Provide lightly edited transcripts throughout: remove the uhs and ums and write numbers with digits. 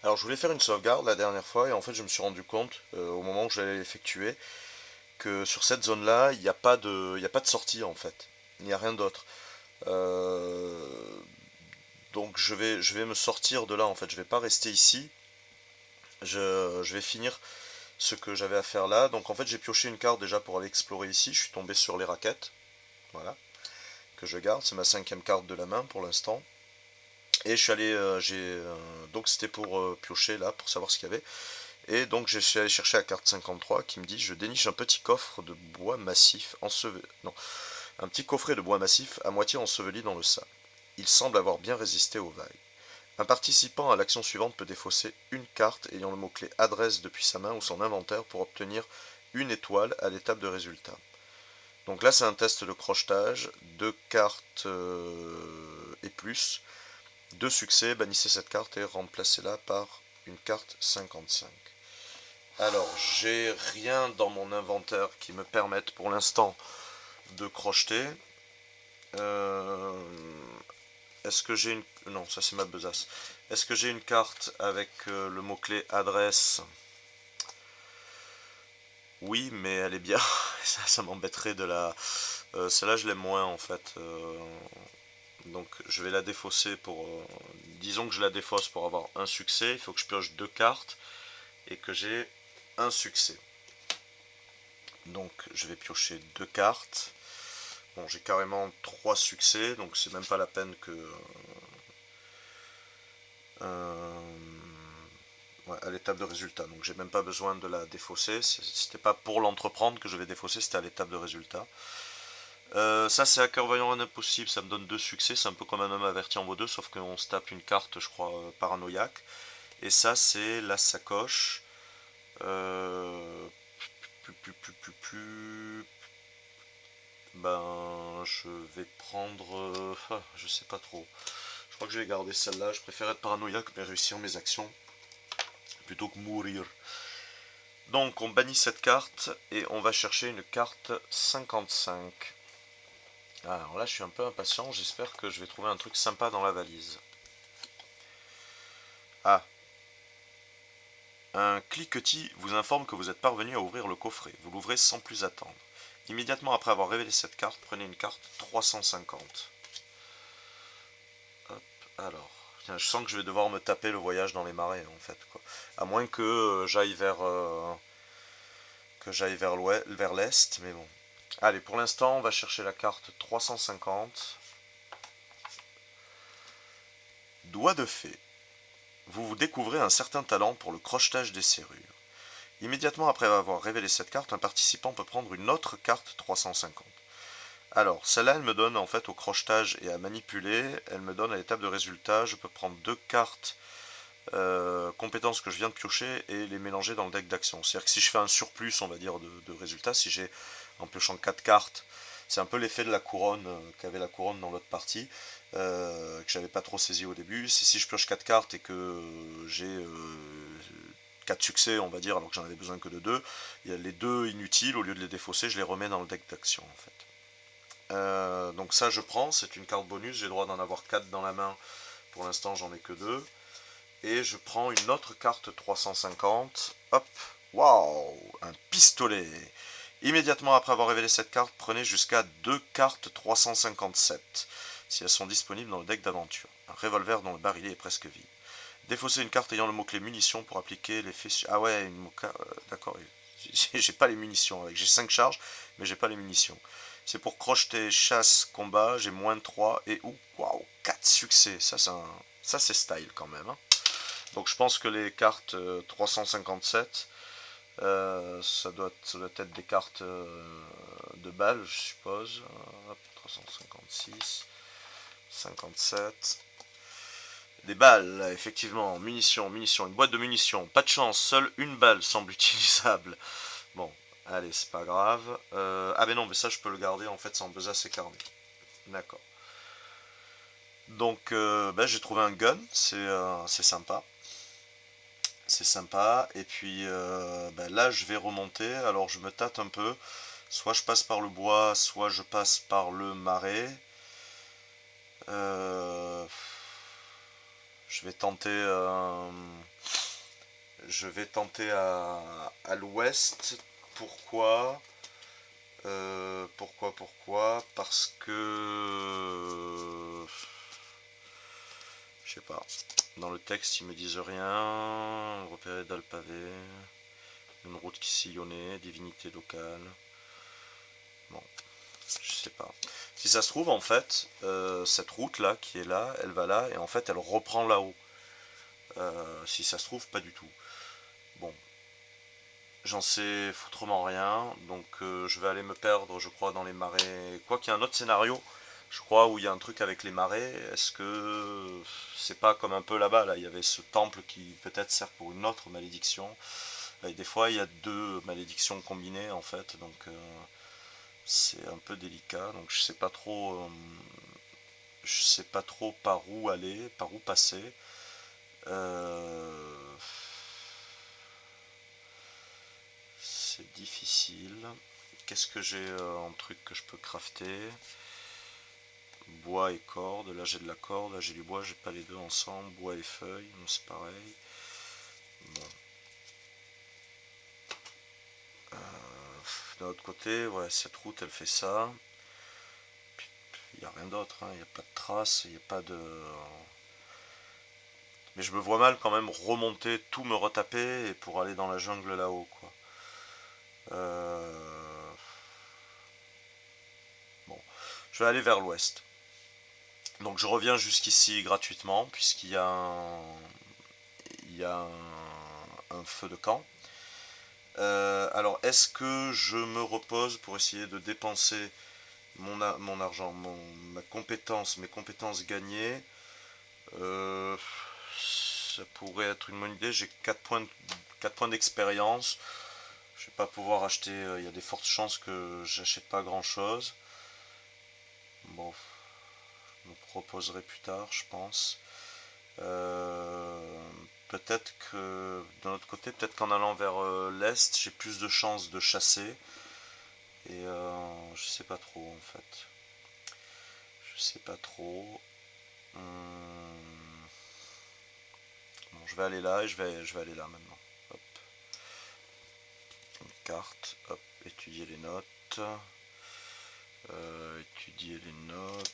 Alors je voulais faire une sauvegarde la dernière fois et en fait je me suis rendu compte au moment où j'allais l'effectuer que sur cette zone-là il y a pas de sortie en fait. Il n'y a rien d'autre. Euh, donc je vais me sortir de là en fait. Je vais pas rester ici. Je vais finir ce que j'avais à faire là. Donc en fait j'ai pioché une carte déjà pour aller explorer ici. Je suis tombé sur les raquettes. Voilà. Que je garde. C'est ma cinquième carte de la main pour l'instant. Et je suis allé, donc c'était pour piocher là, pour savoir ce qu'il y avait. Et donc je suis allé chercher la carte 53 qui me dit je déniche un petit coffre de bois massif enseveli. Non, un petit coffret de bois massif à moitié enseveli dans le sable. Il semble avoir bien résisté aux vagues. Un participant à l'action suivante peut défausser une carte ayant le mot-clé adresse depuis sa main ou son inventaire pour obtenir une étoile à l'étape de résultat. Donc là c'est un test de crochetage, deux cartes et plus, deux succès, bannissez cette carte et remplacez-la par une carte 55. Alors, j'ai rien dans mon inventaire qui me permette pour l'instant de crocheter. Euh, Est-ce que j'ai une... Non, ça c'est ma besace. Est-ce que j'ai une carte avec le mot-clé adresse? Oui, mais elle est bien. Ça m'embêterait de la... Celle-là, je l'aime moins en fait. Donc, je vais la défausser pour... Disons que je la défausse pour avoir un succès. Il faut que je pioche deux cartes et que j'ai un succès. Donc, je vais piocher deux cartes. Bon, j'ai carrément 3 succès, donc c'est même pas la peine que... ouais, à l'étape de résultat. Donc j'ai même pas besoin de la défausser. C'était pas pour l'entreprendre que je vais défausser, c'était à l'étape de résultat. Ça c'est hacker voyant un impossible, ça me donne 2 succès, c'est un peu comme un homme averti en vaut 2, sauf qu'on se tape une carte, je crois, paranoïaque. Et ça c'est la sacoche. Euh, Ben, je vais prendre... je sais pas trop. Je crois que je vais garder celle-là. Je préfère être paranoïaque mais réussir mes actions plutôt que mourir. Donc on bannit cette carte et on va chercher une carte 55. Alors là je suis un peu impatient, j'espère que je vais trouver un truc sympa dans la valise. Ah, un cliquetis vous informe que vous êtes parvenu à ouvrir le coffret. Vous l'ouvrez sans plus attendre. Immédiatement après avoir révélé cette carte, prenez une carte 350. Hop, alors. Tiens, je sens que je vais devoir me taper le voyage dans les marais en fait, quoi. À moins que j'aille vers l'est, mais bon. Allez, pour l'instant, on va chercher la carte 350. Doigt de fée. Vous découvrez un certain talent pour le crochetage des serrures. Immédiatement après avoir révélé cette carte, un participant peut prendre une autre carte 350. Alors, celle-là, elle me donne en fait au crochetage et à manipuler, elle me donne à l'étape de résultat, je peux prendre deux cartes compétences que je viens de piocher et les mélanger dans le deck d'action. C'est-à-dire que si je fais un surplus, on va dire, de résultats, si j'ai en piochant 4 cartes, c'est un peu l'effet de la couronne qu'avait la couronne dans l'autre partie, que j'avais pas trop saisi au début. C'est si je pioche 4 cartes et que j'ai 4 succès, on va dire, alors que j'en avais besoin que de 2, il y a les deux inutiles, au lieu de les défausser, je les remets dans le deck d'action en fait. Donc ça je prends, c'est une carte bonus, j'ai le droit d'en avoir 4 dans la main, pour l'instant j'en ai que 2. Et je prends une autre carte 350. Hop, waouh, un pistolet. Immédiatement après avoir révélé cette carte, prenez jusqu'à deux cartes 357, si elles sont disponibles dans le deck d'aventure. Un revolver dont le barillet est presque vide. Défaussez une carte ayant le mot-clé munitions pour appliquer l'effet... Ah ouais, d'accord, j'ai pas les munitions avec. J'ai 5 charges, mais j'ai pas les munitions. C'est pour crocheter, chasse, combat, j'ai moins de 3 et... Waouh, 4 succès. Ça c'est style quand même, hein. Donc je pense que les cartes 357, ça doit être des cartes de balles, je suppose. 356, 57. Des balles, effectivement, munitions, une boîte de munitions. Pas de chance, seule une balle semble utilisable. Bon, allez, c'est pas grave. Ah ben non, mais ça je peux le garder en fait sans besace et carnet. D'accord. Donc ben, j'ai trouvé un gun, c'est sympa. C'est sympa. Et puis ben là, je vais remonter. Alors, je me tâte un peu. Soit je passe par le bois, soit je passe par le marais. Euh, je vais tenter. je vais tenter à l'ouest. Pourquoi? Pourquoi? Parce que... Je sais pas. Dans le texte, ils me disent rien. Repéré dans le pavé. Une route qui sillonnait. Divinité locale. Bon, je sais pas. Si ça se trouve, en fait, cette route-là qui est là, elle va là, et en fait, elle reprend là-haut. Si ça se trouve, pas du tout. Bon, j'en sais foutrement rien, donc je vais aller me perdre, je crois, dans les marais. Quoi qu'il y a un autre scénario, je crois, où il y a un truc avec les marais. Est-ce que c'est pas comme un peu là-bas, là, il y avait ce temple qui peut-être sert pour une autre malédiction. Et des fois, il y a deux malédictions combinées, en fait, donc c'est un peu délicat. Donc je sais pas trop par où aller, par où passer. Euh, c'est difficile. Qu'est-ce que j'ai en truc que je peux crafter? Bois et corde. Là j'ai de la corde, là j'ai du bois, j'ai pas les deux ensemble. Bois et feuilles, c'est pareil. Bon. D'un autre côté, ouais, cette route elle fait ça. Il n'y a rien d'autre, il n'y a pas de traces, il n'y a pas de. Mais je me vois mal quand même remonter, tout me retaper et pour aller dans la jungle là-haut, quoi. Euh, Bon, je vais aller vers l'ouest. Donc je reviens jusqu'ici gratuitement puisqu'il y a un feu de camp. Alors est-ce que je me repose pour essayer de dépenser mon argent, ma compétence, mes compétences gagnées? Euh, Ça pourrait être une bonne idée. J'ai 4 points d'expérience. Je vais pas pouvoir acheter. Il y a des fortes chances que j'achète pas grand chose. Bon, je me proposerai plus tard, je pense. Euh, Peut-être que d'un autre côté, peut-être qu'en allant vers l'est, j'ai plus de chances de chasser. Et je sais pas trop en fait. Je sais pas trop. Bon, je vais aller là et je vais aller là maintenant. Hop, une carte. Hop, étudier les notes. Étudier les notes.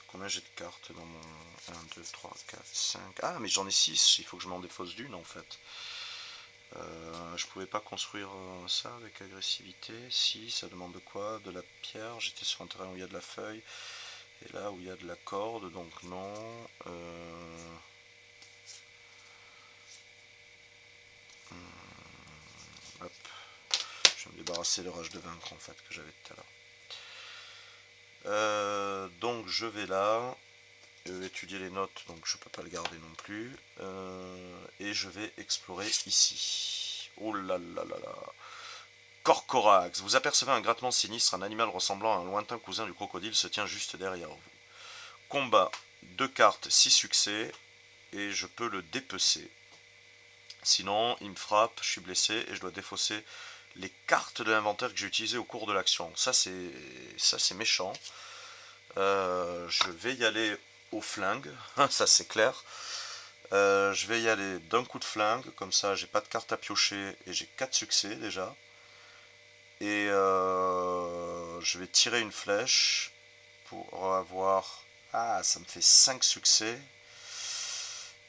Combien j'ai de cartes dans mon 1, 2, 3, 4, 5. Ah, mais j'en ai 6. Il faut que je m'en défausse d'une en fait. Je pouvais pas construire ça avec agressivité. Si, ça demande quoi? De la pierre. J'étais sur un terrain où il y a de la feuille. Et là où il y a de la corde, donc non. Hop. Je vais me débarrasser de rage de vaincre en fait que j'avais tout à l'heure. Donc je vais là. Étudier les notes, donc je peux pas le garder non plus. Et je vais explorer ici. Oh là là là là. Corcorax. Vous apercevez un grattement sinistre, un animal ressemblant à un lointain cousin du crocodile se tient juste derrière vous. Combat, 2 cartes, 6 succès, et je peux le dépecer. Sinon, il me frappe, je suis blessé, et je dois défausser les cartes de l'inventaire que j'ai utilisées au cours de l'action. Ça c'est méchant. Je vais y aller au flingue, ça c'est clair. Je vais y aller d'un coup de flingue, comme ça j'ai pas de carte à piocher et j'ai 4 succès déjà. Et je vais tirer une flèche pour avoir... Ah, ça me fait 5 succès.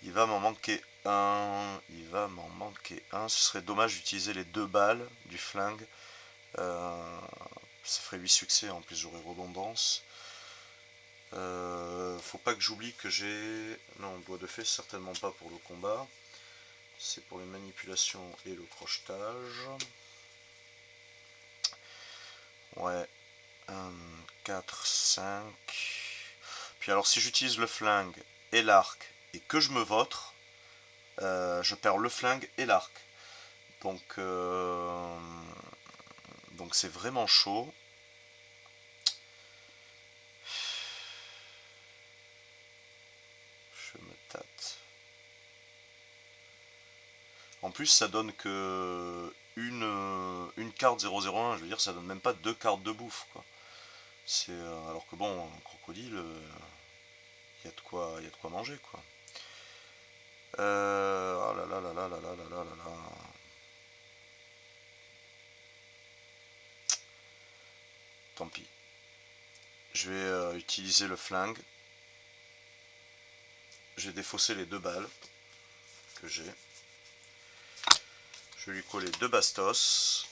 Il va m'en manquer un. Il va m'en manquer un. Ce serait dommage d'utiliser les 2 balles du flingue. Ça ferait 8 succès, en plus j'aurai redondance. Faut pas que j'oublie que j'ai... Non, doigt de fée, certainement pas pour le combat. C'est pour les manipulations et le crochetage. Ouais. 1, 4, 5. Puis alors si j'utilise le flingue et l'arc et que je me vautre, je perds le flingue et l'arc. Donc c'est vraiment chaud. Je me tâte. En plus ça donne que une carte 001, je veux dire ça donne même pas 2 cartes de bouffe quoi. C'est alors que bon, un crocodile, il y a de quoi manger quoi. Oh là là là là là là là là là. tant pis. Je vais utiliser le flingue. J'ai défaussé les 2 balles que j'ai. Je vais lui coller 2 bastos.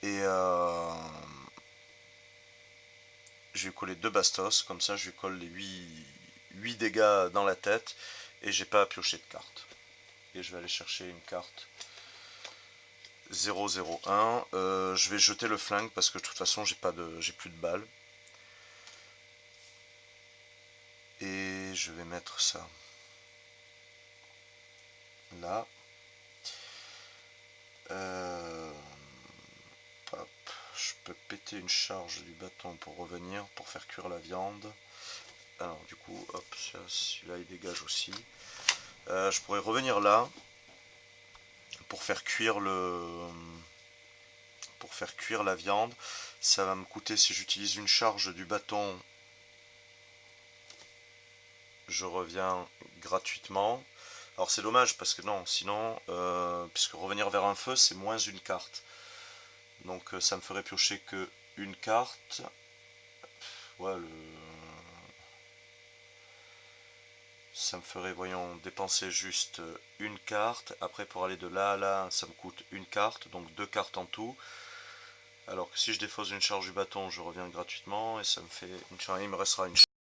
Et je vais lui coller 2 bastos. Comme ça, je lui colle les 8 dégâts dans la tête. Et j'ai pas à piocher de carte. Et je vais aller chercher une carte 001. Je vais jeter le flingue parce que de toute façon, j'ai plus de balles. Et je vais mettre ça là. Hop. Je peux péter une charge du bâton pour revenir, pour faire cuire la viande. Alors du coup, hop, celui-là il dégage aussi. Je pourrais revenir là pour faire cuire la viande. Ça va me coûter, si j'utilise une charge du bâton, je reviens gratuitement. Alors c'est dommage parce que non, sinon, puisque revenir vers un feu c'est moins une carte. Donc ça me ferait piocher que une carte. Ouais, ça me ferait, voyons, dépenser juste une carte. Après pour aller de là à là, ça me coûte une carte, donc 2 cartes en tout. Alors que si je défausse une charge du bâton, je reviens gratuitement et ça me fait une charge. Il me restera une charge.